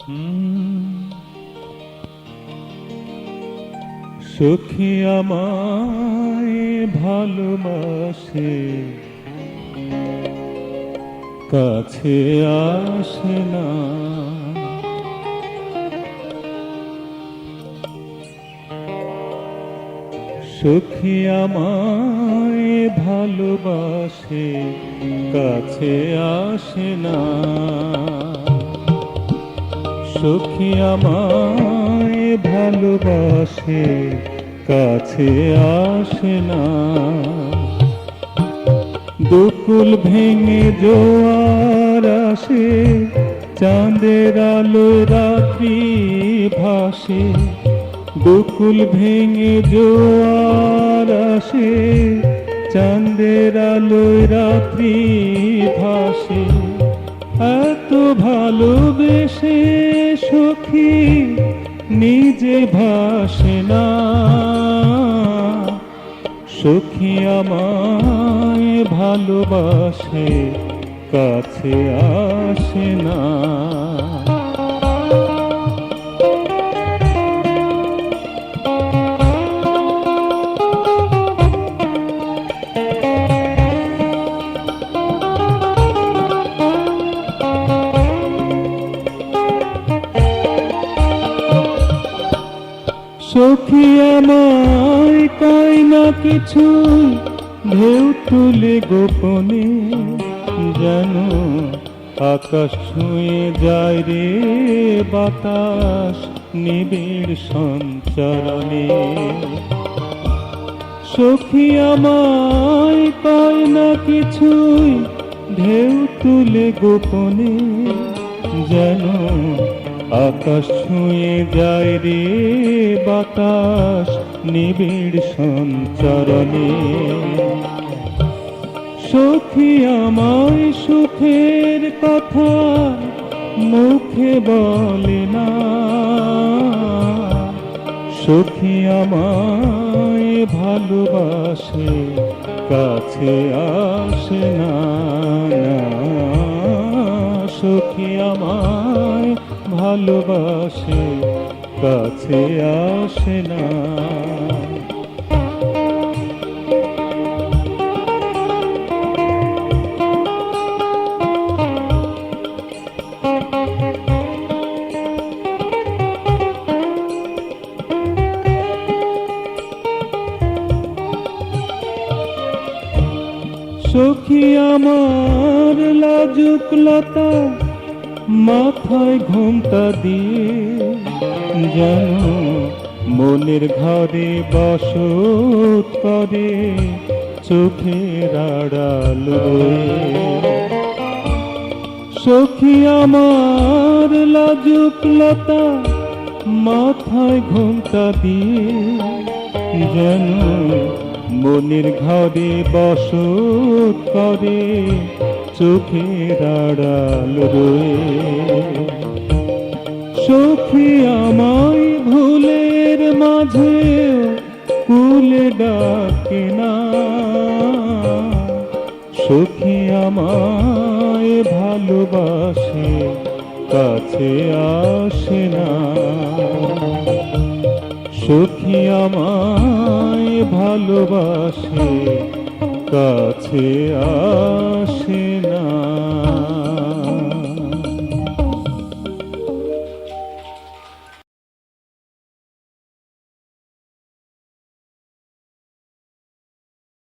সখী আমায় ভালোবাসে, কাছে আসে না। সখী আমায় ভালোবাসে, কাছে আসে না। সখী আমায় ভালোবাসে, কাছে আসে না। দুকুল ভেঙে জোয়ার আসে, চাঁদের আলোয় রাত্রি ভাসে। দুকুল ভেঙে জোয়ার আসে, চাঁদের আলোয় রাত্রি ভাসে। এত ভালোবেসে সখী নিজে ভাসে না। সখী আমায় ভালোবাসে, কাছে আসে না। সখী আমায় কয় না কিছু, ঢেউ তুলে গোপনে। যেন আকাশ ছুঁয়ে যায় রে বাতাস নিবিড় সঞ্চারণে। সখী আমায় কয় না কিছুই, ঢেউ তুলে গোপনে। যেন আকাশ ছুঁয়ে যায় রে বাতাস নিবিড় সঞ্চারণে। সখী আমায় সুখের কথা মুখে বলে না। সখী আমায় ভালোবাসে, কাছে আসে না। সখী আমায় ভালোবাসে, কাছে আসে না। সখী আমার লাজুক লতা মাথায় ঘোমটা দিয়ে। যেন মনের ঘরে বসত করে, চোখের আড়াল রয়ে। সখী আমার লাজুক লতা মাথায় ঘোমটা দিয়ে। যেন মনের ঘরে বসত করে, চোখের আড়াল রয়ে। সখী আমায় ভুলের মাঝে কুলে ডাকে না। সখী আমায় ভালোবাসে, কাছে আসে না। সখী আমায় ভালোবাসে, কাছে আসে